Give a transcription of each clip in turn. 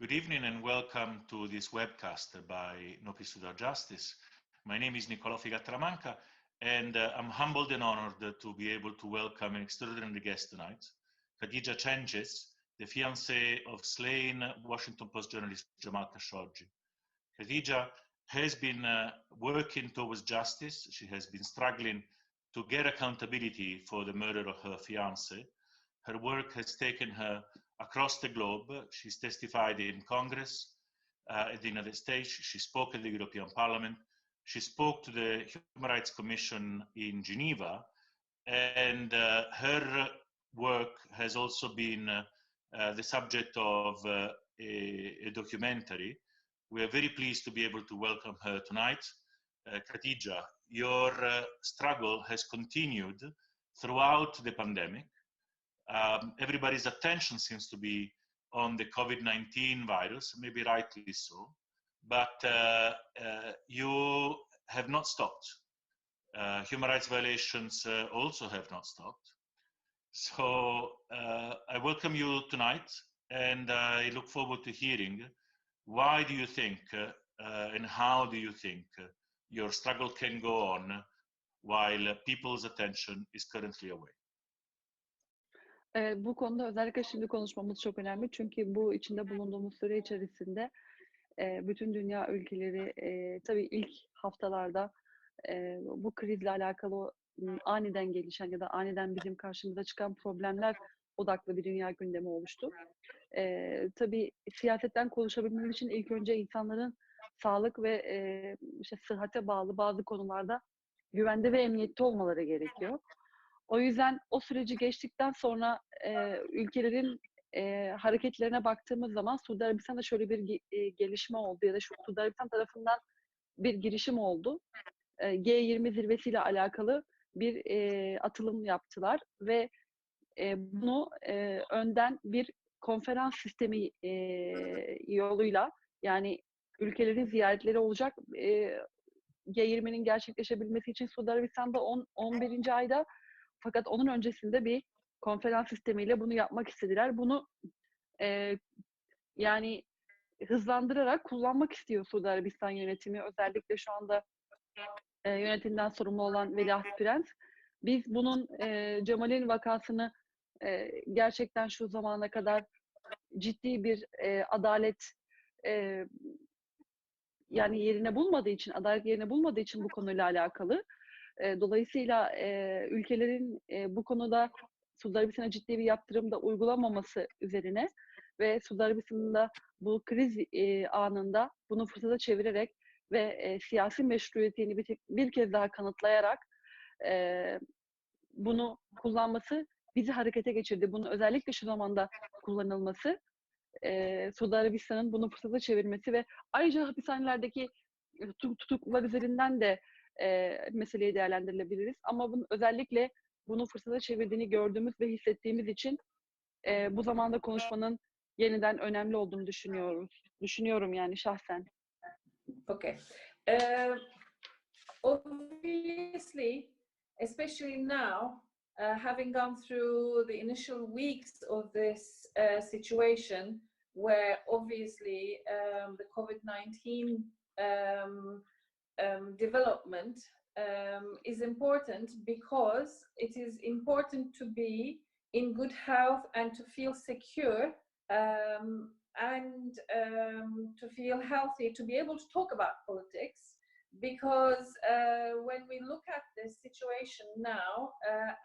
Good evening and welcome to this webcast by No Peace Without Justice. My name is Niccolò Figà-Talamanca and I'm humbled and honored to be able to welcome an extraordinary guest tonight, Hatice Cengiz, the fiancée of slain Washington Post journalist Jamal Khashogg. Hatice has been working towards justice. She has been struggling to get accountability for the murder of her fiancé. Her work has taken her across the globe. She's testified in Congress in the United States. She spoke at the European Parliament. She spoke to the Human Rights Commission in Geneva. And her work has also been the subject of a documentary. We are very pleased to be able to welcome her tonight. Hatice, your struggle has continued throughout the pandemic. Everybody's attention seems to be on the COVID-19 virus, maybe rightly so, but you have not stopped. Human rights violations also have not stopped. So I welcome you tonight, and I look forward to hearing why do you think and how do you think your struggle can go on while people's attention is currently away. Bu konuda özellikle şimdi konuşmamız çok önemli. Çünkü bu içinde bulunduğumuz süre içerisinde bütün dünya ülkeleri tabii ilk haftalarda bu krizle alakalı aniden gelişen ya da aniden bizim karşımıza çıkan problemler odaklı bir dünya gündemi oluştu. Tabii siyasetten konuşabilmemiz için ilk önce insanların sağlık ve işte sıhhate bağlı bazı konularda güvende ve emniyette olmaları gerekiyor. O yüzden o süreci geçtikten sonra ülkelerin hareketlerine baktığımız zaman Suudi Arabistan'da şöyle bir gelişme oldu ya da Suudi Arabistan tarafından bir girişim oldu. G20 zirvesiyle alakalı bir atılım yaptılar ve bunu önden bir konferans sistemi yoluyla, yani ülkelerin ziyaretleri olacak. G20'nin gerçekleşebilmesi için Suudi Arabistan'da 11. ayda, fakat onun öncesinde bir konferans sistemiyle bunu yapmak istediler. Bunu yani hızlandırarak kullanmak istiyor Suudi Arabistan yönetimi. Özellikle şu anda yönetimden sorumlu olan Veliaht Prens. Biz bunun Cemal'in vakasını gerçekten şu zamana kadar ciddi bir adalet yani yerine bulmadığı için, adalet yerine bulmadığı için bu konuyla alakalı. Dolayısıyla ülkelerin bu konuda Suudi Arabistan'a ciddi bir yaptırım da uygulamaması üzerine ve Suudi Arabistan'ın da bu kriz anında bunu fırsata çevirerek ve siyasi meşruiyetini bir kez daha kanıtlayarak bunu kullanması bizi harekete geçirdi. Bunun özellikle şu zamanda kullanılması, Suudi Arabistan'ın bunu fırsata çevirmesi ve ayrıca hapishanelerdeki tutuklular üzerinden de meseleyi değerlendirilebiliriz. Ama bunun özellikle bunu fırsata çevirdiğini gördüğümüz ve hissettiğimiz için bu zamanda konuşmanın yeniden önemli olduğunu düşünüyorum yani şahsen. Okay. Obviously, especially now, having gone through the initial weeks of this situation, where obviously the COVID-19 development is important, because it is important to be in good health and to feel secure and to feel healthy, to be able to talk about politics. Because when we look at this situation now,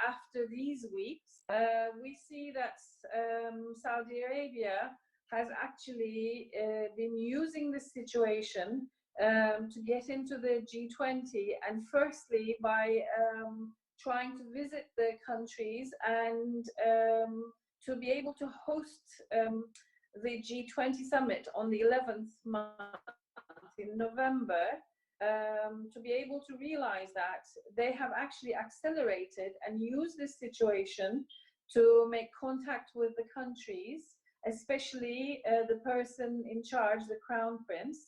after these weeks, we see that Saudi Arabia has actually been using this situation to get into the G20, and firstly by trying to visit the countries and to be able to host the G20 summit on the 11th month in November, to be able to realize that they have actually accelerated and used this situation to make contact with the countries, especially the person in charge, the Crown Prince.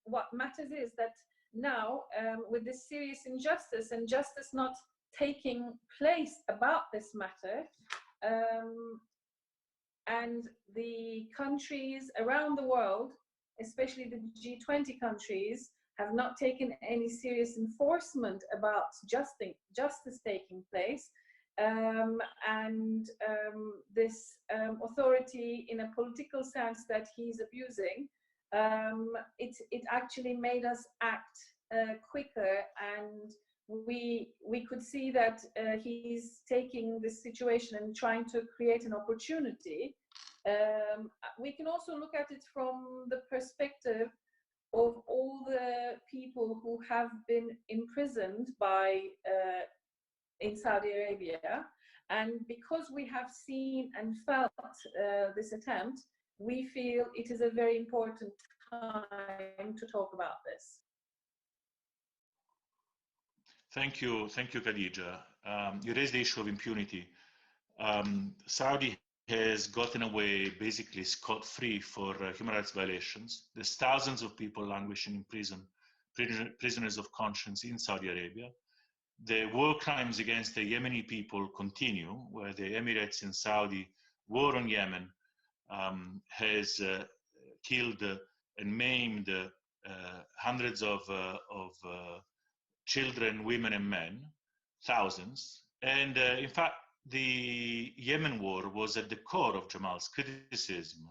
What matters is that now, with this serious injustice and justice not taking place about this matter, and the countries around the world, especially the G20 countries, have not taken any serious enforcement about justice taking place. This authority, in a political sense that he's abusing, it actually made us act quicker, and we could see that he's taking this situation and trying to create an opportunity. We can also look at it from the perspective of all the people who have been imprisoned in Saudi Arabia, and because we have seen and felt this attempt, we feel it is a very important time to talk about this. Thank you, Khadija. You raised the issue of impunity. Saudi has gotten away basically scot-free for human rights violations. There's thousands of people languishing in prison, prisoners of conscience in Saudi Arabia. The war crimes against the Yemeni people continue, where the Emirates and Saudi war on Yemen has killed and maimed hundreds of children, women, and men, thousands. And in fact, the Yemen war was at the core of Jamal's criticism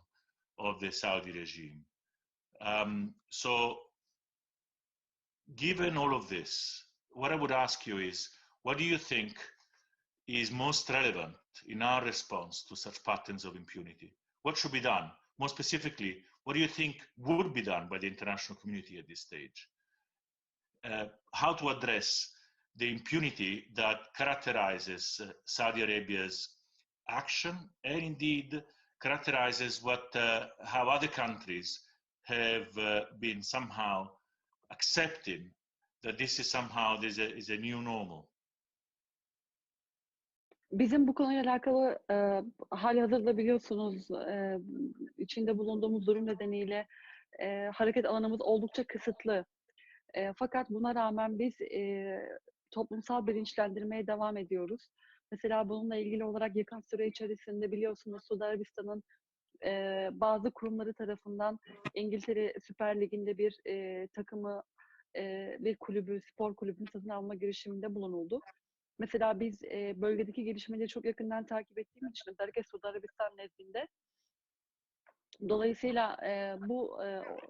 of the Saudi regime. So, given all of this, what I would ask you is, what do you think is most relevant in our response to such patterns of impunity? What should be done? More specifically, what do you think would be done by the international community at this stage? How to address the impunity that characterizes Saudi Arabia's action, and indeed characterizes how other countries have been somehow accepting that this is somehow is a new normal. Bizim bu konuyla alakalı halihazırda biliyorsunuz içinde bulunduğumuz durum nedeniyle hareket alanımız oldukça kısıtlı. Fakat buna rağmen biz toplumsal bilinçlendirmeye devam ediyoruz. Mesela bununla ilgili olarak yakın süre içerisinde biliyorsunuz Suudi Arabistan'ın bazı kurumları tarafından İngiltere Süper Ligi'nde bir takımı, bir kulübü, spor kulübünü satın alma girişiminde bulunuldu. Mesela biz bölgedeki gelişmeleri çok yakından takip ettiğimiz için özellikle Suudi Arabistan nezdinde dolayısıyla bu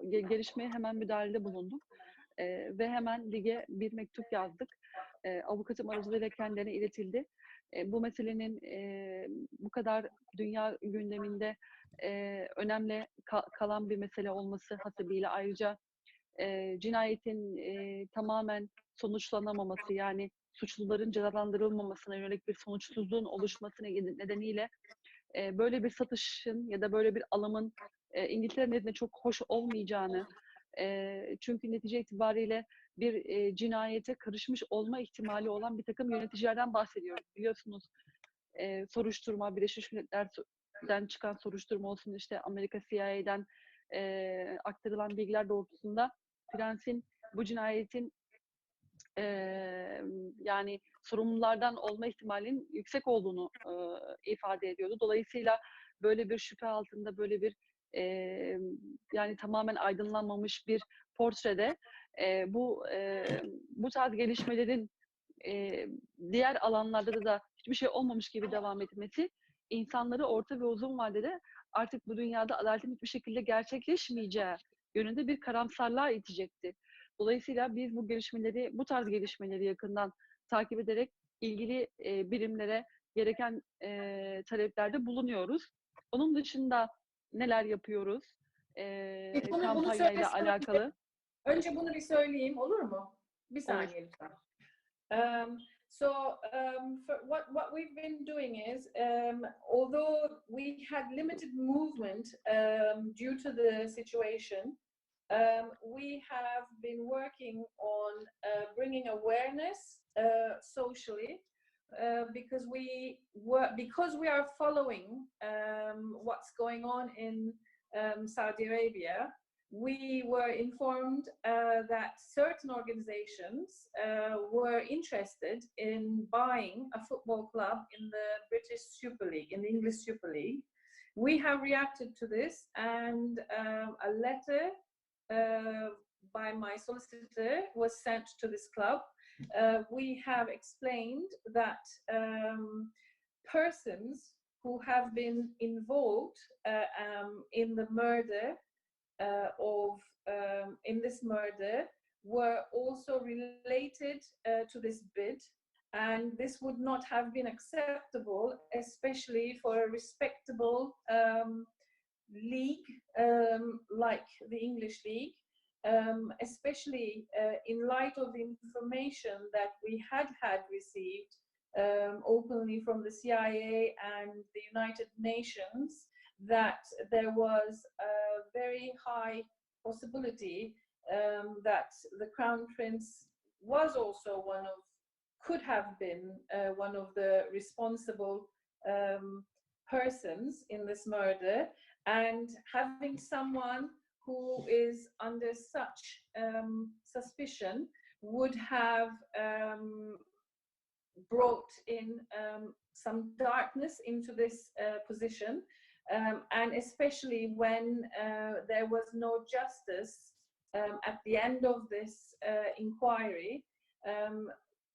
gelişmeye hemen müdahalede bulunduk. Ve hemen lige bir mektup yazdık. Avukatım aracılığıyla kendilerine iletildi. Bu meselenin bu kadar dünya gündeminde önemli kalan bir mesele olması hasebiyle, ayrıca cinayetin tamamen sonuçlanamaması, yani suçluların cezalandırılmamasına yönelik bir sonuçsuzluğun oluşması nedeniyle böyle bir satışın ya da böyle bir alımın İngiltere nezdinde çok hoş olmayacağını, çünkü netice itibariyle bir cinayete karışmış olma ihtimali olan bir takım yöneticilerden bahsediyoruz. Biliyorsunuz soruşturma, Birleşmiş Milletler'den çıkan soruşturma olsun, işte Amerika CIA'den aktarılan bilgiler doğrultusunda Prens'in bu cinayetin yani sorumlulardan olma ihtimalinin yüksek olduğunu ifade ediyordu. Dolayısıyla böyle bir şüphe altında, böyle bir yani tamamen aydınlanmamış bir portrede bu tarz gelişmelerin diğer alanlarda da hiçbir şey olmamış gibi devam etmesi insanları orta ve uzun vadede artık bu dünyada adaletin hiçbir şekilde gerçekleşmeyeceği yönünde bir karamsarlığa itecekti. Dolayısıyla biz bu tarz gelişmeleri yakından takip ederek ilgili birimlere gereken taleplerde bulunuyoruz. Onun dışında neler yapıyoruz kampanyayla alakalı? Önce bunu bir söyleyeyim, olur mu? Bir saniye lütfen. What we've been doing is, although we had limited movement due to the situation, we have been working on bringing awareness socially, because we are following what's going on in Saudi Arabia. We were informed that certain organizations were interested in buying a football club in the British Super League, in the English Super League. we have reacted to this, and a letter by my solicitor was sent to this club. We have explained that persons who have been involved in the murder in this murder were also related to this bid, and this would not have been acceptable, especially for a respectable league like the English League, especially in light of the information that we had received openly from the CIA and the United Nations, that there was a very high possibility that the Crown Prince was also could have been one of the responsible persons in this murder, and having someone who is under such suspicion would have brought in some darkness into this position, and especially when there was no justice at the end of this inquiry,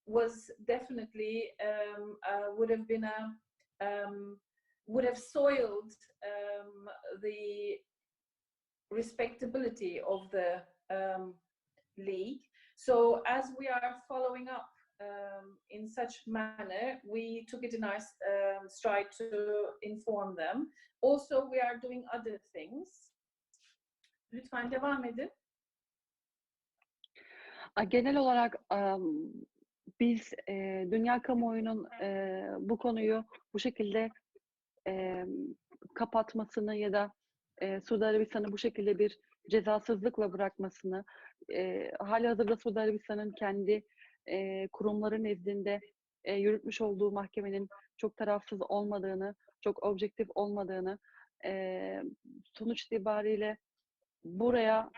was definitely would have soiled the respectability of the league. So as we are following up in such manner, we took it in our stride to inform them. Also, we are doing other things. Lütfen devam edin. Genel olarak biz dünya kamuoyunun bu konuyu bu şekilde kapatmasını ya da Suudi Arabistan'ı bu şekilde bir cezasızlıkla bırakmasını, halihazırda Suudi Arabistan'ın kendi kurumları nezdinde yürütmüş olduğu mahkemenin çok tarafsız olmadığını, çok objektif olmadığını, sonuç itibariyle buraya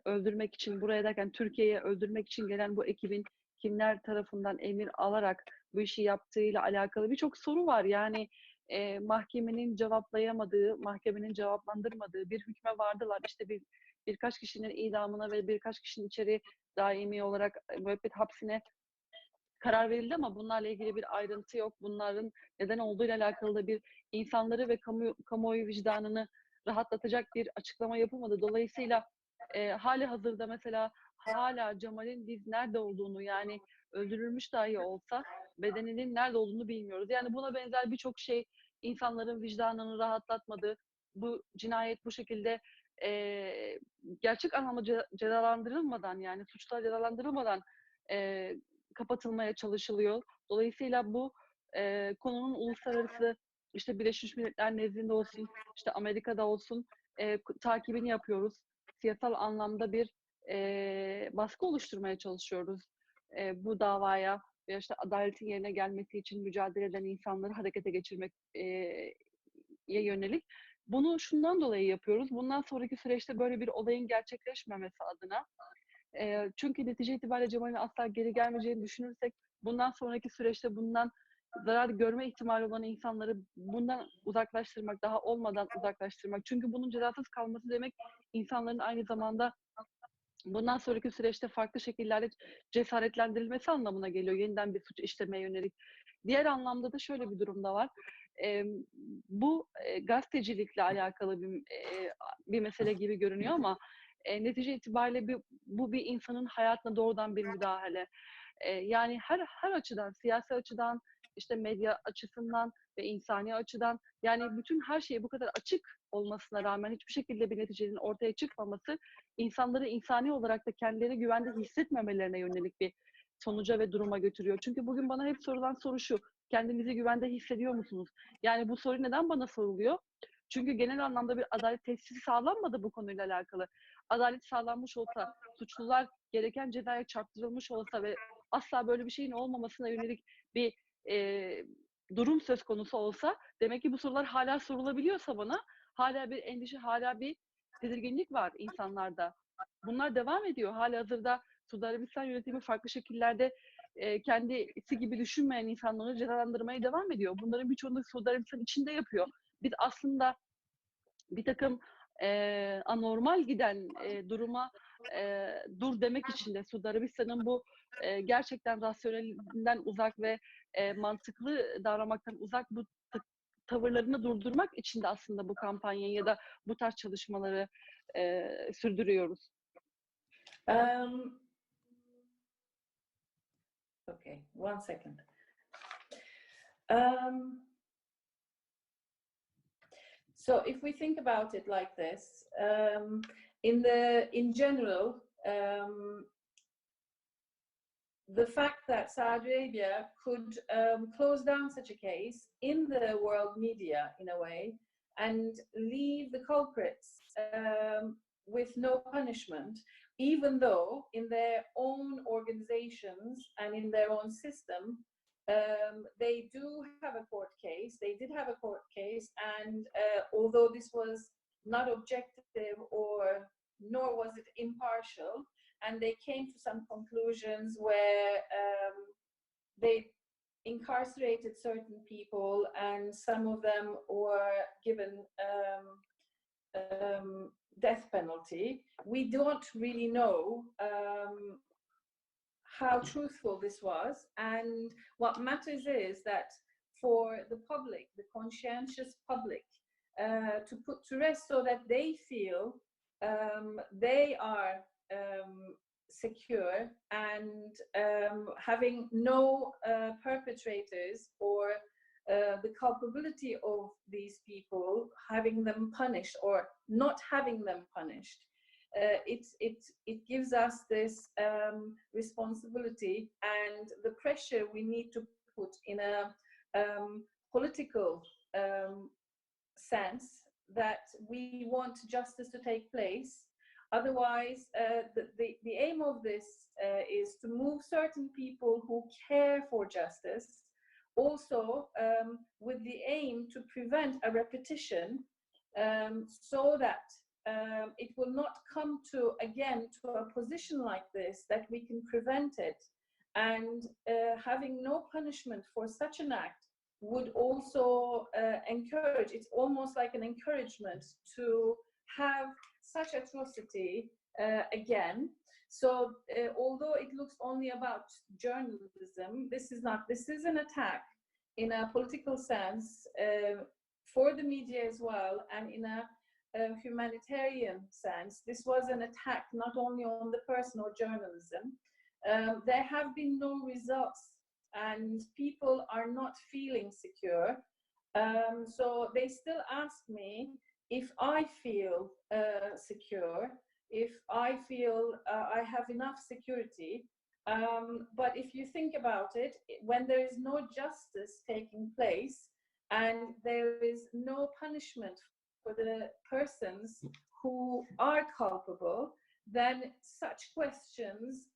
öldürmek için, buraya derken Türkiye'ye öldürmek için gelen bu ekibin kimler tarafından emir alarak bu işi yaptığıyla alakalı birçok soru var. Yani mahkemenin cevaplayamadığı, mahkemenin cevaplandırmadığı bir hükme vardılar. İşte birkaç kişinin idamına ve birkaç kişinin içeri daimi olarak müebbet hapsine karar verildi ama bunlarla ilgili bir ayrıntı yok. Bunların neden olduğuyla alakalı da bir insanları ve kamuoyu vicdanını rahatlatacak bir açıklama yapılmadı. Dolayısıyla hali hazırda mesela hala Cemal'in biz nerede olduğunu, yani öldürülmüş dahi olsa bedeninin nerede olduğunu bilmiyoruz. Yani buna benzer birçok şey insanların vicdanını rahatlatmadı. Bu cinayet bu şekilde gerçek anlamda cezalandırılmadan, yani suçlar cezalandırılmadan kapatılmaya çalışılıyor. Dolayısıyla bu konunun uluslararası, işte Birleşmiş Milletler nezdinde olsun, işte Amerika'da olsun takibini yapıyoruz. Siyasal anlamda bir baskı oluşturmaya çalışıyoruz. Bu davaya ve işte adaletin yerine gelmesi için mücadele eden insanları harekete geçirmeye yönelik. Bunu şundan dolayı yapıyoruz. Bundan sonraki süreçte böyle bir olayın gerçekleşmemesi adına. Çünkü netice itibariyle Cemal'in asla geri gelmeyeceğini düşünürsek, bundan sonraki süreçte bundan zarar görme ihtimali olan insanları bundan uzaklaştırmak, daha olmadan uzaklaştırmak. Çünkü bunun cezasız kalması demek insanların aynı zamanda bundan sonraki süreçte farklı şekillerde cesaretlendirilmesi anlamına geliyor. Yeniden bir suç işlemeye yönelik. Diğer anlamda da şöyle bir durum da var. Bu gazetecilikle alakalı bir mesele gibi görünüyor ama netice itibariyle bu bir insanın hayatına doğrudan bir müdahale. Yani her açıdan, siyasi açıdan, işte medya açısından ve insani açıdan, yani bütün her şey bu kadar açık olmasına rağmen hiçbir şekilde bir neticenin ortaya çıkmaması insanları insani olarak da kendilerini güvende hissetmemelerine yönelik bir sonuca ve duruma götürüyor. Çünkü bugün bana hep sorulan soru şu: kendinizi güvende hissediyor musunuz? Yani bu soru neden bana soruluyor? Çünkü genel anlamda bir adalet tesisi sağlanmadı bu konuyla alakalı. Adalet sağlanmış olsa, suçlular gereken cezaya çarptırılmış olsa ve asla böyle bir şeyin olmamasına yönelik bir durum söz konusu olsa, demek ki bu sorular hala sorulabiliyorsa bana, hala bir endişe, hala bir tedirginlik var insanlarda. Bunlar devam ediyor. Halihazırda Suudi Arabistan yönetimi farklı şekillerde kendisi gibi düşünmeyen insanları cezalandırmaya devam ediyor. Bunların birçoğunu Suudi Arabistan içinde yapıyor. Biz aslında bir takım anormal giden duruma dur demek için de Suudi Arabistan'ın bu gerçekten rasyonelinden uzak ve mantıklı davranmaktan uzak bu tavırlarını durdurmak için de aslında bu kampanyayı ya da bu tarz çalışmaları sürdürüyoruz. Okay, one second. So if we think about it like this, in general, the fact that Saudi Arabia could close down such a case in the world media in a way and leave the culprits with no punishment, even though in their own organizations and in their own system, they do have a court case. They did have a court case, and although this was not objective or nor was it impartial, and they came to some conclusions where they incarcerated certain people and some of them were given death penalty. We don't really know how truthful this was, and what matters is that for the public, the conscientious public, to put to rest so that they feel they are secure and having no perpetrators or the culpability of these people, having them punished or not having them punished. It gives us this responsibility and the pressure we need to put in a political sense that we want justice to take place. Otherwise, the aim of this is to move certain people who care for justice, also with the aim to prevent a repetition, so that it will not come to again to a position like this, that we can prevent it. And having no punishment for such an act would also encourage, it's almost like an encouragement to have such atrocity again. So although it looks only about journalism, this is not, this is an attack in a political sense for the media as well, and in a humanitarian sense. This was an attack not only on the person or journalism. There have been no results and people are not feeling secure. So they still ask me if I feel secure, if I feel I have enough security. But if you think about it, when there is no justice taking place and there is no punishment for the persons who are culpable, then such questions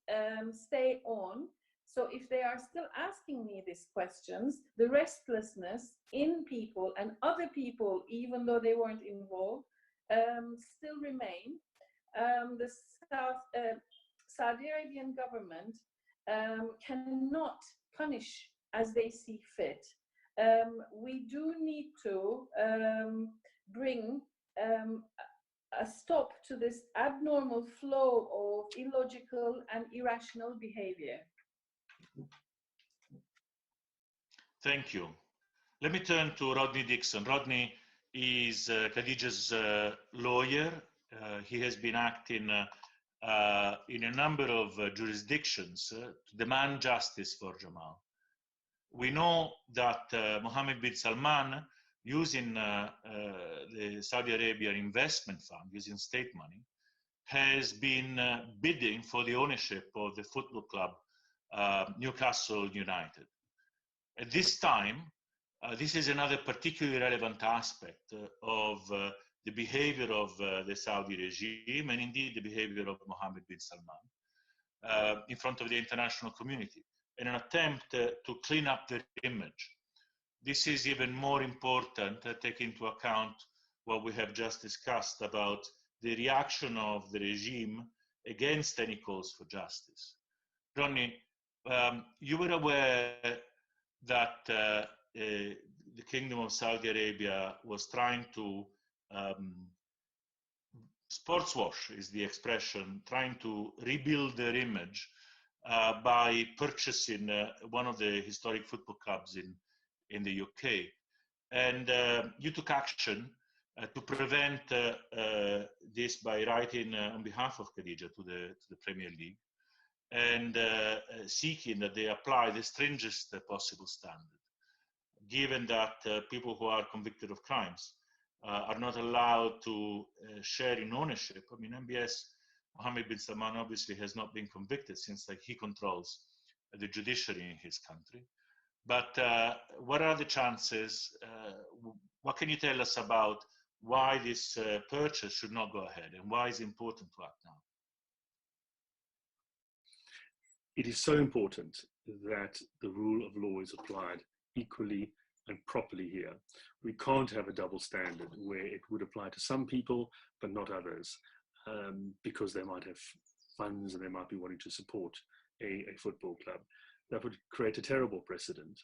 stay on. So if they are still asking me these questions, the restlessness in people and other people, even though they weren't involved, still remain. The Saudi Arabian government cannot punish as they see fit. We do need to bring a stop to this abnormal flow of illogical and irrational behavior. Thank you. Let me turn to Rodney Dixon. Rodney is Khadija's lawyer. He has been acting in a number of jurisdictions to demand justice for Jamal. We know that Mohammed bin Salman, using the Saudi Arabian investment fund, using state money, has been bidding for the ownership of the football club Newcastle United. At this time, this is another particularly relevant aspect of the behavior of the Saudi regime, and indeed the behavior of Mohammed bin Salman in front of the international community, in an attempt to clean up their image. This is even more important, taking into account what we have just discussed about the reaction of the regime against any calls for justice. Rodney, you were aware that the Kingdom of Saudi Arabia was trying to sports wash is the expression, trying to rebuild their image by purchasing one of the historic football clubs in the UK. And you took action to prevent this by writing on behalf of Khadija to the Premier League and seeking that they apply the stringest possible standard, given that people who are convicted of crimes are not allowed to share in ownership. I mean, MBS Mohammed bin Salman obviously has not been convicted since he controls the judiciary in his country. But what are the chances? What can you tell us about why this purchase should not go ahead and why it's important to act now? It is so important that the rule of law is applied equally and properly here. We can't have a double standard where it would apply to some people but not others, because they might have funds and they might be wanting to support a football club. That would create a terrible precedent.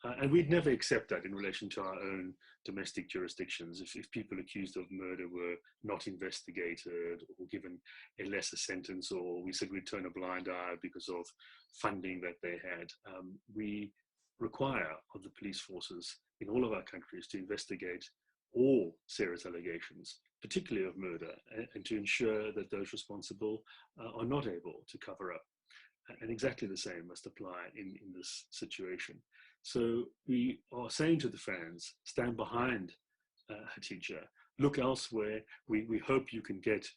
And we'd never accept that in relation to our own domestic jurisdictions. If people accused of murder were not investigated or given a lesser sentence, or we said we'd turn a blind eye because of funding that they had, we require of the police forces in all of our countries to investigate all serious allegations, particularly of murder, and to ensure that those responsible are not able to cover up. And exactly the same must apply in this situation. So we are saying to the fans, stand behind Hatice, look elsewhere. We hope you can get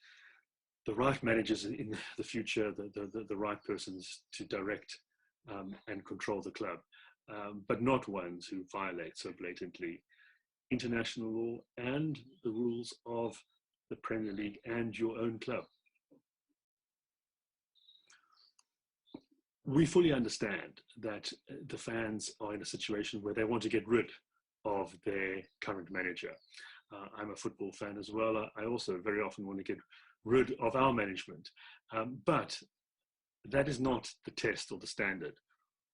the right managers in the future, the right persons to direct and control the club, but not ones who violate so blatantly international law and the rules of the Premier League and your own club. We fully understand that the fans are in a situation where they want to get rid of their current manager. I'm a football fan as well. I also very often want to get rid of our management. But that is not the test or the standard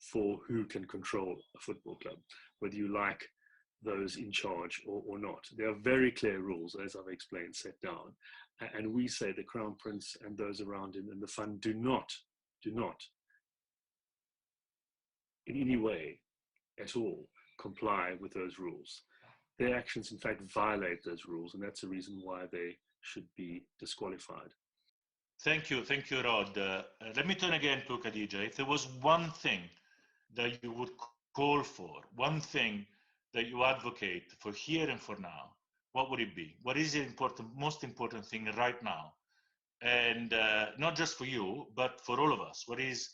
for who can control a football club, whether you like those in charge or not. There are very clear rules, as I've explained, set down. And we say the Crown Prince and those around him and the fund do not in any way at all comply with those rules. Their actions, in fact, violate those rules, and that's the reason why they should be disqualified. Thank you, Rod. Let me turn again to Khadija. If there was one thing that you would call for, one thing that you advocate for here and for now, what would it be? What is the most important thing right now? And not just for you, but for all of us. What is,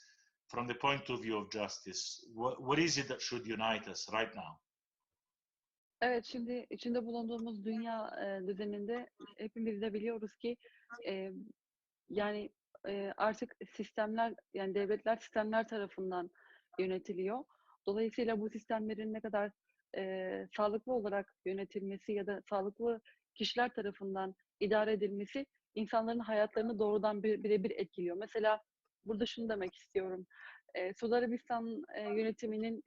from the point of view of justice, what is it that should unite us right now? Evet, şimdi içinde bulunduğumuz dünya düzeninde hepimiz de biliyoruz ki yani artık sistemler, yani devletler sistemler tarafından yönetiliyor. Dolayısıyla bu sistemlerin ne kadar sağlıklı olarak yönetilmesi ya da sağlıklı kişiler tarafından idare edilmesi insanların hayatlarını doğrudan birebir etkiliyor. Mesela burada şunu demek istiyorum. Suudi Arabistan yönetiminin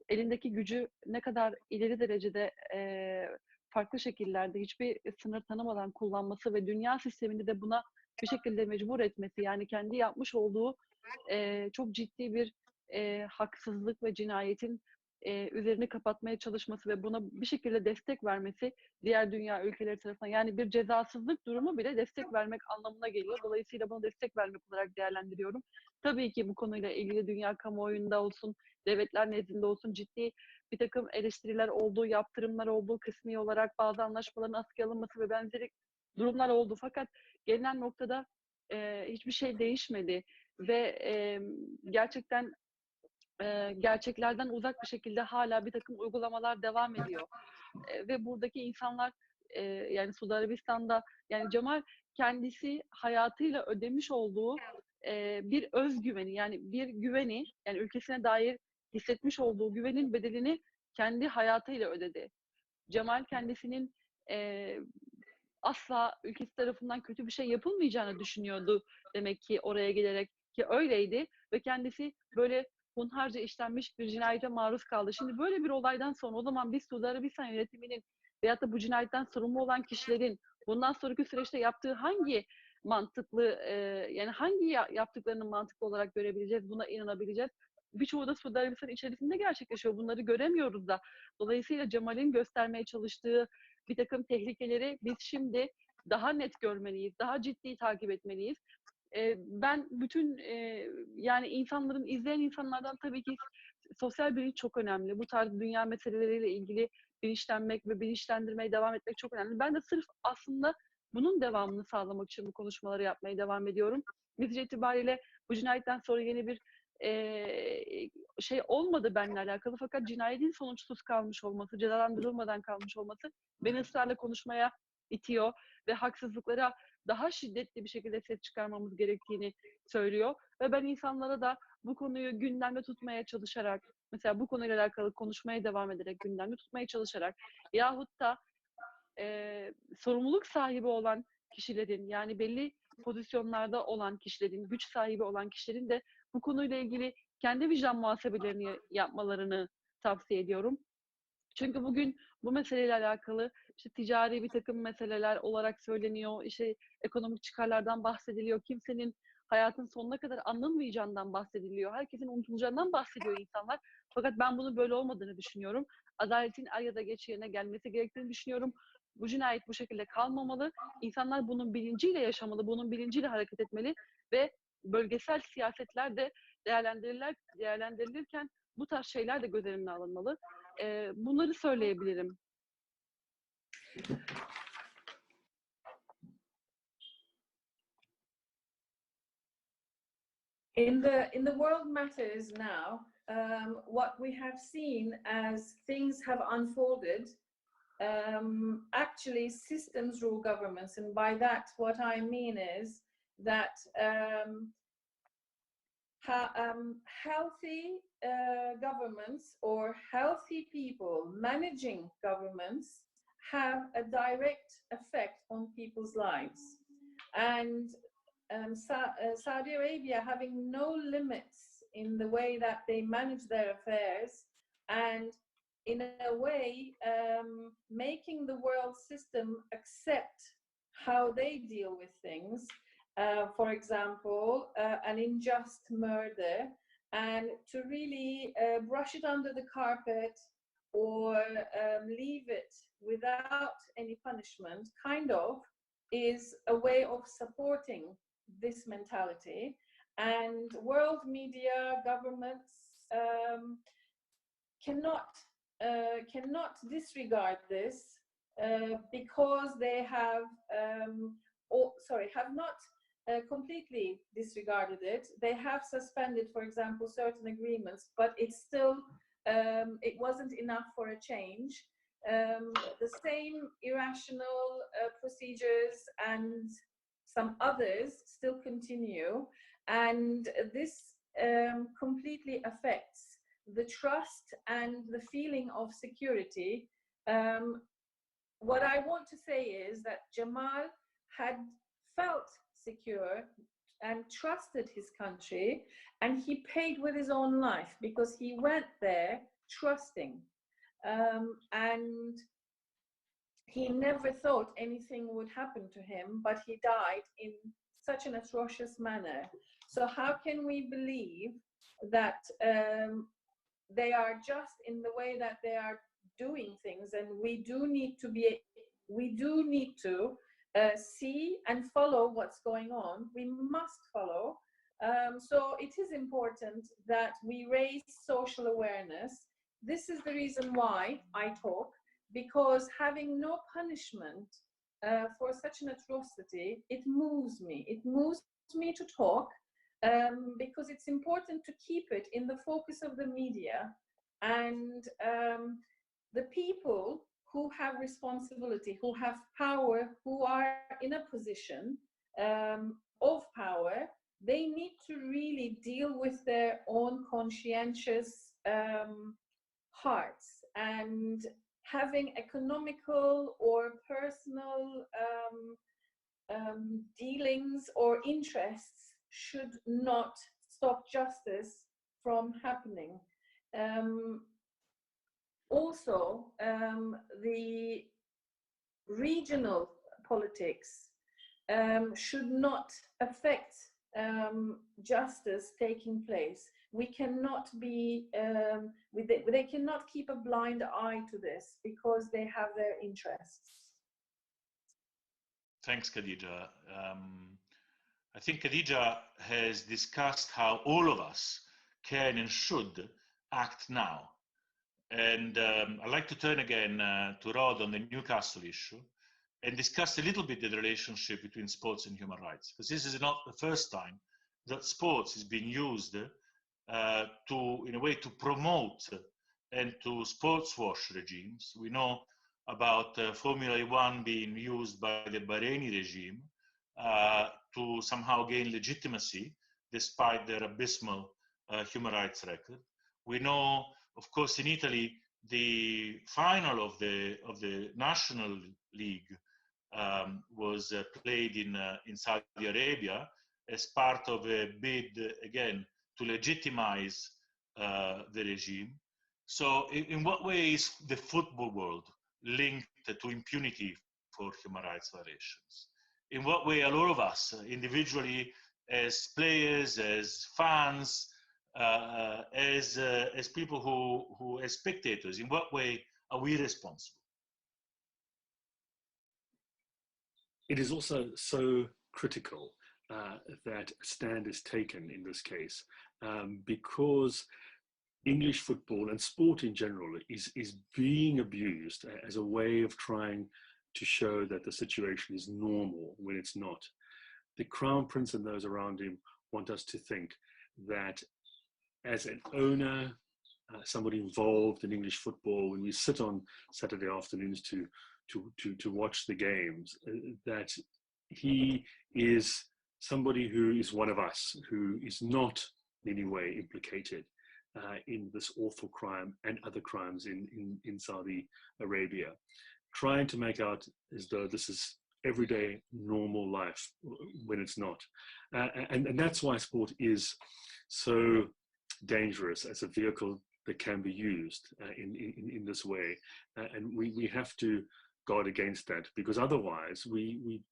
elindeki gücü ne kadar ileri derecede farklı şekillerde hiçbir sınır tanımadan kullanması ve dünya sistemini de buna bir şekilde mecbur etmesi, yani kendi yapmış olduğu çok ciddi bir haksızlık ve cinayetin üzerini kapatmaya çalışması ve buna bir şekilde destek vermesi diğer dünya ülkeleri tarafından, yani bir cezasızlık durumu bile destek vermek anlamına geliyor. Dolayısıyla bunu destek vermek olarak değerlendiriyorum. Tabii ki bu konuyla ilgili dünya kamuoyunda olsun, devletler nezdinde olsun ciddi bir takım eleştiriler olduğu, yaptırımlar olduğu, kısmi olarak bazı anlaşmaların askıya alınması ve benzeri durumlar oldu. Fakat gelinen noktada hiçbir şey değişmedi ve gerçekten gerçeklerden uzak bir şekilde hala bir takım uygulamalar devam ediyor. Ve buradaki insanlar yani Suudi Arabistan'da, yani Cemal kendisi hayatıyla ödemiş olduğu bir özgüveni, yani bir güveni, yani ülkesine dair hissetmiş olduğu güvenin bedelini kendi hayatıyla ödedi. Cemal kendisinin asla ülkesi tarafından kötü bir şey yapılmayacağını düşünüyordu demek ki oraya gelerek, ki öyleydi ve kendisi böyle hunharca işlenmiş bir cinayete maruz kaldı. Şimdi böyle bir olaydan sonra o zaman biz Suudi Arabistan yönetiminin veyahut da bu cinayetten sorumlu olan kişilerin bundan sonraki süreçte yaptığı hangi mantıklı, yani hangi yaptıklarını mantıklı olarak görebileceğiz, buna inanabileceğiz? Birçoğu da Suudi Arabistan içerisinde gerçekleşiyor. Bunları göremiyoruz da. Dolayısıyla Cemal'in göstermeye çalıştığı bir takım tehlikeleri biz şimdi daha net görmeliyiz, daha ciddi takip etmeliyiz. Ben bütün yani insanların, izleyen insanlardan tabii ki sosyal bilinç çok önemli. Bu tarz dünya meseleleriyle ilgili bilinçlenmek ve bilinçlendirmeye devam etmek çok önemli. Ben de sırf aslında bunun devamını sağlamak için bu konuşmaları yapmaya devam ediyorum. Netice itibariyle bu cinayetten sonra yeni bir şey olmadı benimle alakalı, fakat cinayetin sonuçsuz kalmış olması, cezalandırılmadan kalmış olması beni ısrarla konuşmaya itiyor ve haksızlıklara daha şiddetli bir şekilde ses çıkarmamız gerektiğini söylüyor. Ve ben insanlara da bu konuyu gündemde tutmaya çalışarak, mesela bu konuyla alakalı konuşmaya devam ederek, gündemde tutmaya çalışarak yahut da sorumluluk sahibi olan kişilerin, yani belli pozisyonlarda olan kişilerin, güç sahibi olan kişilerin de bu konuyla ilgili kendi vicdan muhasebelerini yapmalarını tavsiye ediyorum. Çünkü bugün bu meseleyle alakalı işte ticari bir takım meseleler olarak söyleniyor, işte ekonomik çıkarlardan bahsediliyor, kimsenin hayatın sonuna kadar anılmayacağından bahsediliyor, herkesin unutulacağından bahsediyor insanlar. Fakat ben bunun böyle olmadığını düşünüyorum. Adaletin er ya da geç yerine gelmesi gerektiğini düşünüyorum. Bu cinayet bu şekilde kalmamalı. İnsanlar bunun bilinciyle yaşamalı, bunun bilinciyle hareket etmeli ve bölgesel siyasetler de değerlendirilirken bu tarz şeyler de göz önüne alınmalı. Bunları söyleyebilirim. In the world matters now, what we have seen as things have unfolded, actually systems rule governments, and by that what I mean is that healthy governments or healthy people managing governments have a direct effect on people's lives. And Saudi Arabia having no limits in the way that they manage their affairs, and in a way making the world system accept how they deal with things. For example, an unjust murder, and to really brush it under the carpet or leave it without any punishment, kind of, is a way of supporting this mentality. And world media, governments cannot disregard this because they have have not completely disregarded it. They have suspended, for example, certain agreements, but it's still it wasn't enough for a change. The same irrational procedures and some others still continue, and this completely affects the trust and the feeling of security. What I want to say is that Jamal had felt secure and trusted his country, and he paid with his own life because he went there trusting, and he never thought anything would happen to him, but he died in such an atrocious manner. So how can we believe that they are just in the way that they are doing things? And we do need to see and follow what's going on. We must follow. So it is important that we raise social awareness. This is the reason why I talk, because having no punishment for such an atrocity, it moves me. It moves me to talk, because it's important to keep it in the focus of the media, and the people who have responsibility, who have power, who are in a position of power, they need to really deal with their own conscientious hearts, and having economical or personal dealings or interests should not stop justice from happening. Also, the regional politics should not affect justice taking place. We cannot be, they cannot keep a blind eye to this because they have their interests. Thanks, Khadija. I think Khadija has discussed how all of us can and should act now. And I'd like to turn again to Rod on the Newcastle issue and discuss a little bit the relationship between sports and human rights, because this is not the first time that sports is being used in a way to promote and to sports wash regimes. We know about Formula One being used by the Bahraini regime to somehow gain legitimacy despite their abysmal human rights record. We know, of course, in Italy, the final of the National League was played in Saudi Arabia as part of a bid, again, to legitimize the regime. So in what way is the football world linked to impunity for human rights violations? In what way are all of us, individually, as players, as fans, as people who, as spectators, in what way are we responsible? It is also so critical that a stand is taken in this case, because English football and sport in general is being abused as a way of trying to show that the situation is normal when it's not. The Crown Prince and those around him want us to think that as an owner, somebody involved in English football, when we sit on Saturday afternoons to watch the games, that he is somebody who is one of us, who is not in any way implicated in this awful crime and other crimes in Saudi Arabia, trying to make out as though this is everyday normal life when it's not. And that's why sport is so dangerous as a vehicle that can be used in this way. And we have to guard against that, because otherwise we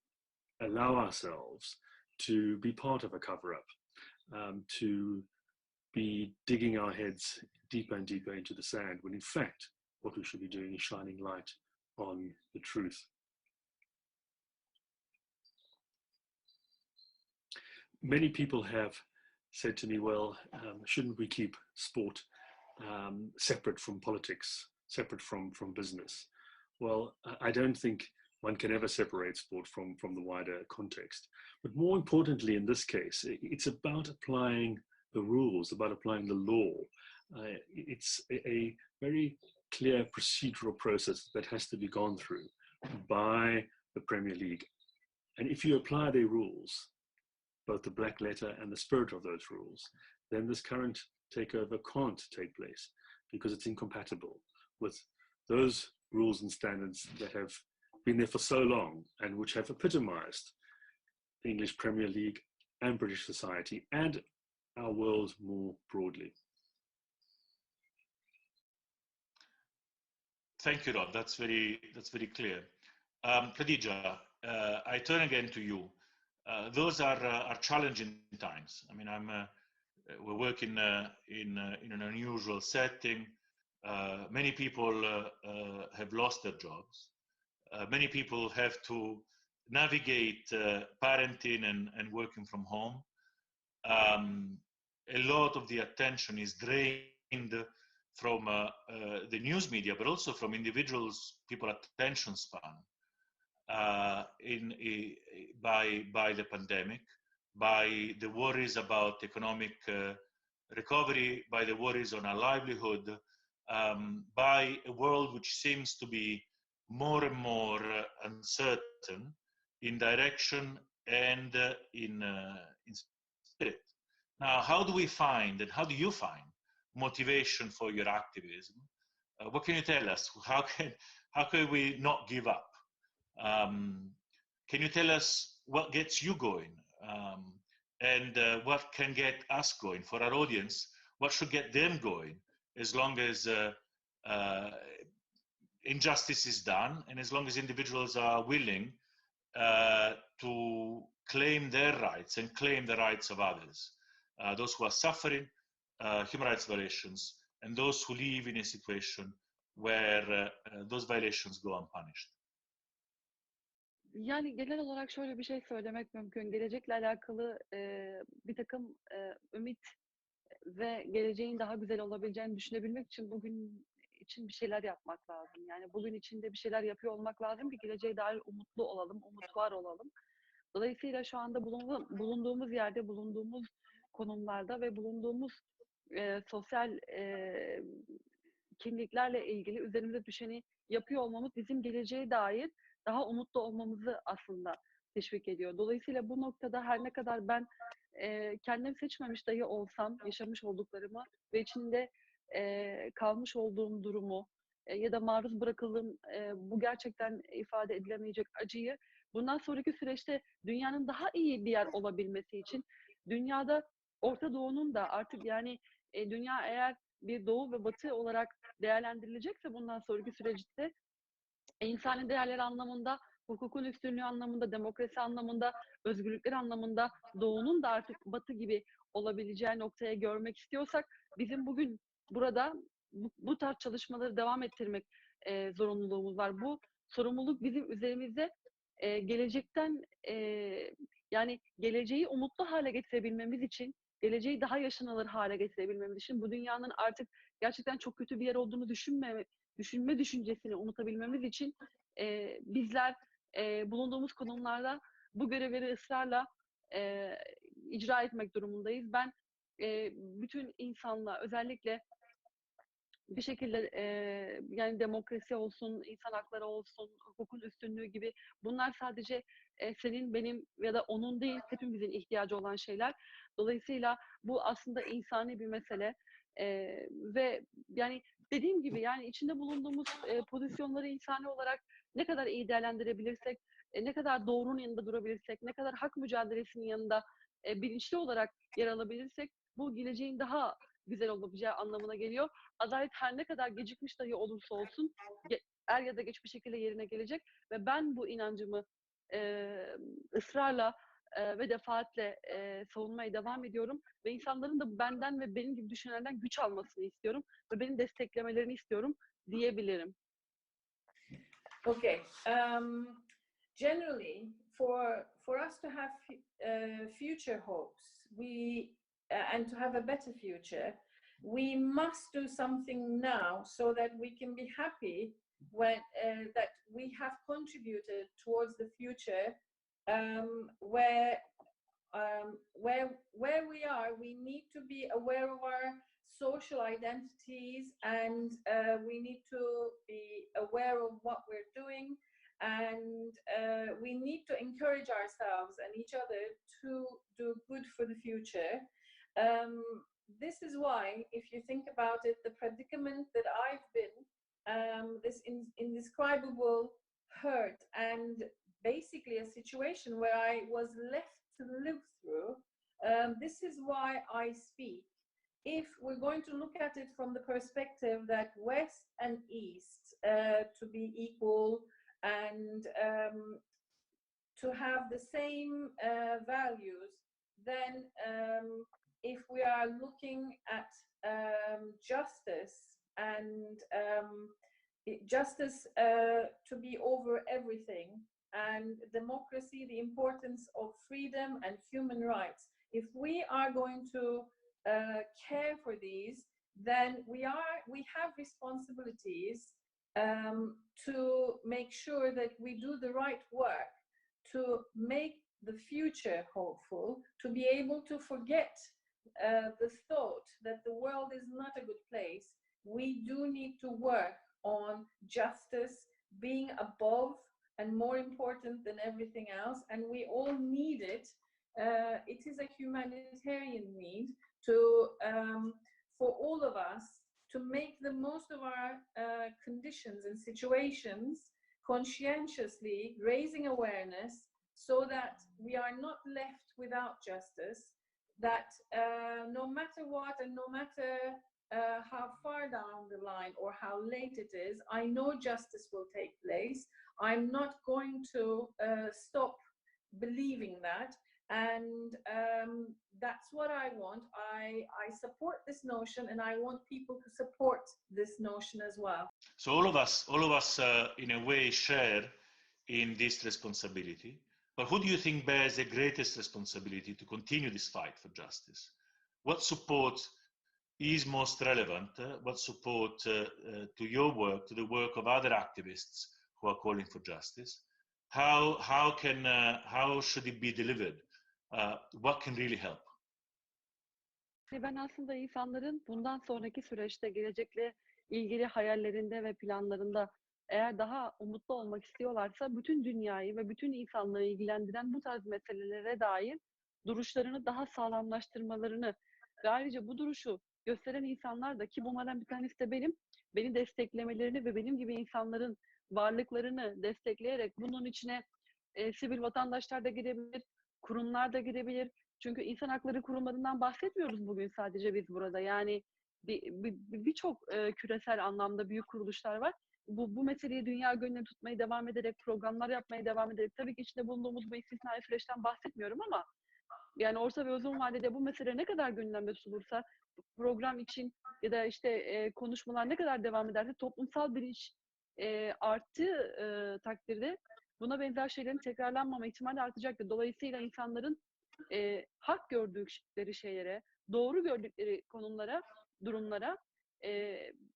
allow ourselves to be part of a cover-up, to be digging our heads deeper and deeper into the sand, when in fact what we should be doing is shining light on the truth. Many people have said to me, well, shouldn't we keep sport separate from politics, separate from business? Well, I don't think one can ever separate sport from the wider context. But more importantly, in this case, it's about applying the rules, about applying the law. It's a very clear procedural process that has to be gone through by the Premier League. And if you apply the rules, both the black letter and the spirit of those rules, then this current takeover can't take place, because it's incompatible with those rules and standards that have been there for so long and which have epitomized the English Premier League and British society and our world more broadly. Thank you, Rod. That's very clear. Khadija, I turn again to you. Those are challenging times. I mean, we're working in an unusual setting. Many people have lost their jobs. Many people have to navigate parenting and working from home. A lot of the attention is drained from the news media, but also from individuals, people's attention span by the pandemic, by the worries about economic recovery, by the worries on our livelihood, by a world which seems to be more and more uncertain in direction and in spirit. Now, how do we find, and how do you find, motivation for your activism? What can you tell us? How can we not give up? Can you tell us what gets you going, and what can get us going? For our audience, what should get them going, as long as injustice is done, and as long as individuals are willing to claim their rights and claim the rights of others, those who are suffering human rights violations, and those who live in a situation where those violations go unpunished. Yani genel olarak şöyle bir şey söylemek mümkün. Gelecekle alakalı bir takım ümit ve geleceğin daha güzel olabileceğini düşünebilmek için bugün için bir şeyler yapmak lazım. Yani bugün içinde bir şeyler yapıyor olmak lazım ki geleceğe dair umutlu olalım, umutvar olalım. Dolayısıyla şu anda bulunduğumuz yerde, bulunduğumuz konumlarda ve bulunduğumuz sosyal kimliklerle ilgili üzerimize düşeni yapıyor olmamız bizim geleceğe dair daha umutlu olmamızı aslında teşvik ediyor. Dolayısıyla bu noktada her ne kadar ben kendim seçmemiş dahi olsam yaşamış olduklarımı ve içinde kalmış olduğum durumu ya da maruz bırakıldığım bu gerçekten ifade edilemeyecek acıyı bundan sonraki süreçte dünyanın daha iyi bir yer olabilmesi için dünyada Orta Doğu'nun da artık yani dünya eğer bir doğu ve batı olarak değerlendirilecekse bundan sonraki süreçte insani değerler anlamında, hukukun üstünlüğü anlamında, demokrasi anlamında, özgürlükler anlamında doğunun da artık batı gibi olabileceği noktaya görmek istiyorsak bizim bugün burada bu tarz çalışmaları devam ettirmek zorunluluğumuz var. Bu sorumluluk bizim üzerimizde gelecekten yani geleceği umutlu hale getirebilmemiz için, geleceği daha yaşanılır hale getirebilmemiz için bu dünyanın artık gerçekten çok kötü bir yer olduğunu düşünme düşüncesini unutabilmemiz için bizler bulunduğumuz konumlarda bu görevleri ısrarla icra etmek durumundayız. Ben bütün insanlığa özellikle bir şekilde yani demokrasi olsun, insan hakları olsun, hukukun üstünlüğü gibi bunlar sadece senin, benim ya da onun değil, hepimizin ihtiyacı olan şeyler. Dolayısıyla bu aslında insani bir mesele ve yani dediğim gibi yani içinde bulunduğumuz pozisyonları insani olarak ne kadar iyi değerlendirebilirsek, ne kadar doğrunun yanında durabilirsek, ne kadar hak mücadelesinin yanında bilinçli olarak yer alabilirsek bu geleceğin daha güzel olabileceği anlamına geliyor. Adalet her ne kadar gecikmiş dahi olursa olsun er ya da geç bir şekilde yerine gelecek ve ben bu inancımı ısrarla ve defaatle savunmaya devam ediyorum ve insanların da benden ve benim gibi düşünenlerden güç almasını istiyorum ve beni desteklemelerini istiyorum diyebilirim. Okay. Generally, for us to have future hopes, and to have a better future, we must do something now so that we can be happy when that we have contributed towards the future where we are. We need to be aware of our social identities, and we need to be aware of what we're doing, and we need to encourage ourselves and each other to do good for the future. This is why, if you think about it, the predicament that I've been, this indescribable hurt and basically a situation where I was left to live through, this is why I speak. If we're going to look at it from the perspective that West and East to be equal and to have the same values, then if we are looking at justice and justice to be over everything, and democracy, the importance of freedom and human rights, if we are going to care for these, then we have responsibilities to make sure that we do the right work to make the future hopeful, to be able to forget the thought that the world is not a good place. We do need to work on justice being above and more important than everything else, and we all need it. It is a humanitarian need to for all of us to make the most of our conditions and situations conscientiously, raising awareness so that we are not left without justice, that no matter what and no matter how far down the line or how late it is, I know justice will take place. I'm not going to stop believing that. And that's what I want. I support this notion, and I want people to support this notion as well. So all of us in a way share in this responsibility. But who do you think bears the greatest responsibility to continue this fight for justice? What support is most relevant? What support to your work, to the work of other activists who are calling for justice? How should it be delivered? What can really help? Ben aslında insanların bundan sonraki süreçte gelecekle ilgili hayallerinde ve planlarında eğer daha umutlu olmak istiyorlarsa bütün dünyayı ve bütün insanlığı ilgilendiren bu tarz meselelere dair duruşlarını daha sağlamlaştırmalarını ve ayrıca bu duruşu gösteren insanlar da, ki bunlardan bir tanesi de benim, beni desteklemelerini ve benim gibi insanların varlıklarını destekleyerek bunun içine sivil vatandaşlar da girebilir, kurumlar da girebilir. Çünkü insan hakları kurumlarından bahsetmiyoruz bugün sadece biz burada. Yani birçok küresel anlamda büyük kuruluşlar var. Bu meseleyi dünya gündeminde tutmaya devam ederek, programlar yapmaya devam ederek, tabii ki içinde bulunduğumuz bu istisnai süreçten bahsetmiyorum ama yani orta ve uzun vadede bu mesele ne kadar gündemde tutulursa, program için ya da işte konuşmalar ne kadar devam ederse, toplumsal bilinç arttığı takdirde buna benzer şeylerin tekrarlanmama ihtimali artacaktır. Dolayısıyla insanların hak gördükleri şeylere, doğru gördükleri konumlara, durumlara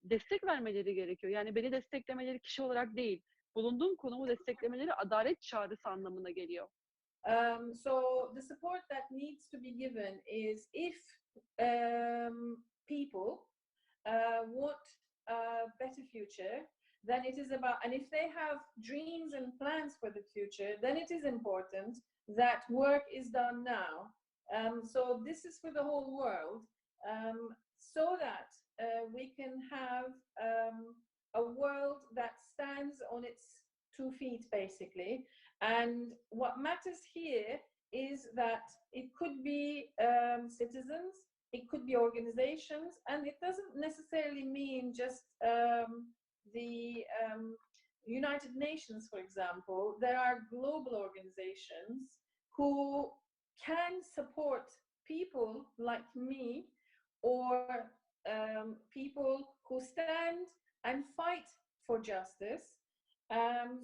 destek vermeleri gerekiyor. Yani beni desteklemeleri kişi olarak değil, bulunduğum konumu desteklemeleri adalet çağrısı anlamına geliyor. So the support that needs to be given is if people want a better future, then it is about, and if they have dreams and plans for the future, then it is important that work is done now. So this is for the whole world, so that we can have a world that stands on its 2 feet, basically. And what matters here is that it could be citizens, it could be organizations, and it doesn't necessarily mean just the United Nations, for example. There are global organizations who can support people like me, or people who stand and fight for justice.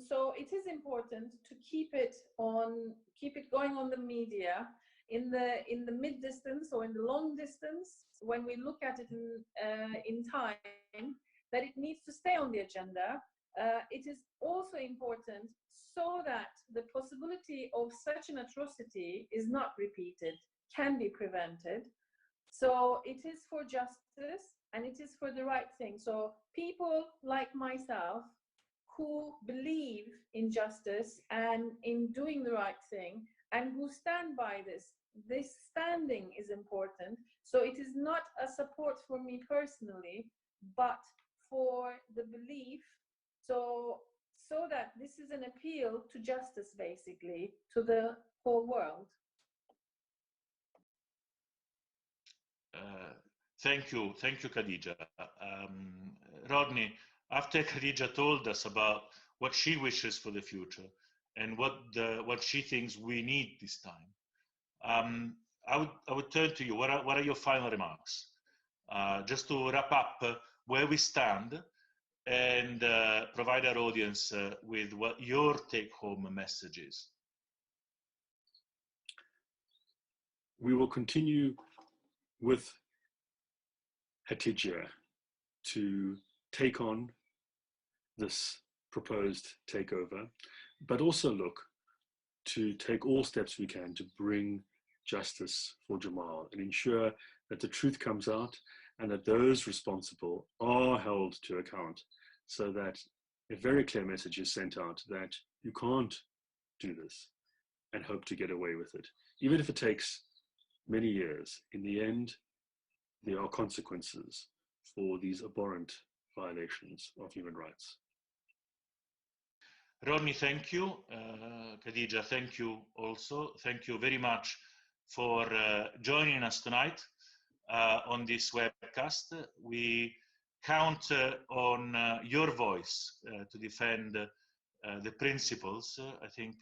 So it is important to keep it going on the media in the mid distance or in the long distance. When we look at it in time, that it needs to stay on the agenda. It is also important so that the possibility of such an atrocity is not repeated, can be prevented. So it is for justice and it is for the right thing. So people like myself who believe in justice and in doing the right thing and who stand by this standing is important. So it is not a support for me personally, but for the belief, so that this is an appeal to justice, basically, to the whole world. Thank you, Khadija. Rodney, after Khadija told us about what she wishes for the future and what she thinks we need this time, I would turn to you. What are your final remarks? Just to wrap up where we stand and provide our audience with what your take-home message is. We will continue with Hatice to take on this proposed takeover, but also look to take all steps we can to bring justice for Jamal and ensure that the truth comes out and that those responsible are held to account, so that a very clear message is sent out that you can't do this and hope to get away with it. Even if it takes many years, in the end, there are consequences for these abhorrent violations of human rights. Rodney, thank you. Khadija, thank you also. Thank you very much for joining us tonight on this webcast. We count on your voice to defend the principles. I think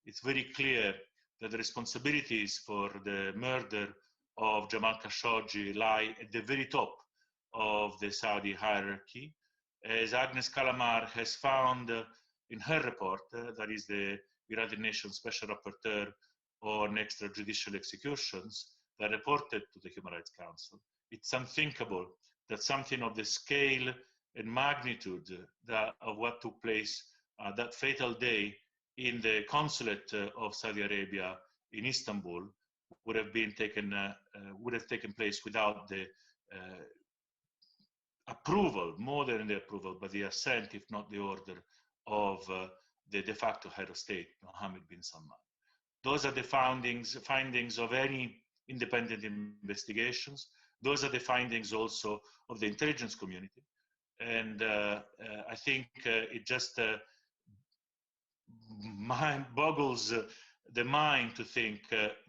it's very clear that the responsibilities for the murder of Jamal Khashoggi lie at the very top of the Saudi hierarchy. As Agnes Kalamar has found in her report, that is the United Nations Special Rapporteur on extrajudicial executions that reported to the Human Rights Council, it's unthinkable that something of the scale and magnitude of what took place that fatal day in the consulate of Saudi Arabia in Istanbul would have taken place without the approval, more than the approval, but the assent, if not the order, of the de facto head of state, Mohammed bin Salman. Those are the findings of any independent investigations. Those are the findings also of the intelligence community. And I think it just boggles the mind to think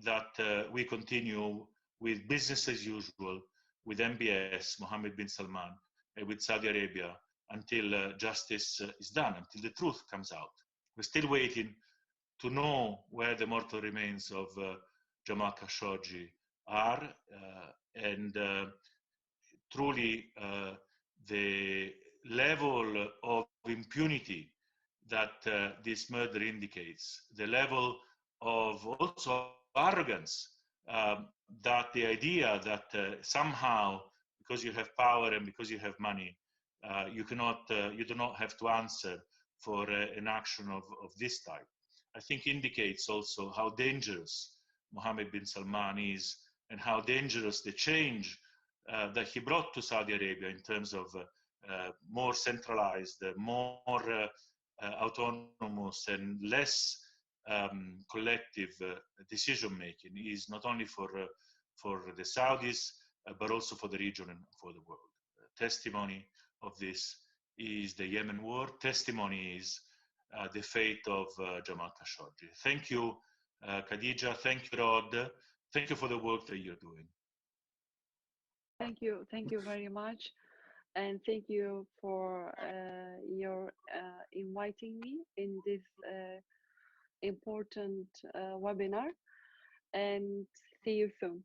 that we continue with business as usual with MBS, Mohammed bin Salman, and with Saudi Arabia until justice is done, until the truth comes out. We're still waiting to know where the mortal remains of Jamal Khashoggi are, and truly the level of impunity that this murder indicates, the level of also arrogance, that the idea that somehow, because you have power and because you have money, you do not have to answer for an action of this type, I think indicates also how dangerous Mohammed bin Salman is, and how dangerous the change that he brought to Saudi Arabia in terms of more centralized, more autonomous and less collective decision-making is not only for the Saudis, but also for the region and for the world. Testimony of this is the Yemen war. Testimony is the fate of Jamal Khashoggi. Thank you, Khadija. Thank you, Rod. Thank you for the work that you're doing. Thank you very much, and thank you for your inviting me in this important webinar, and see you soon.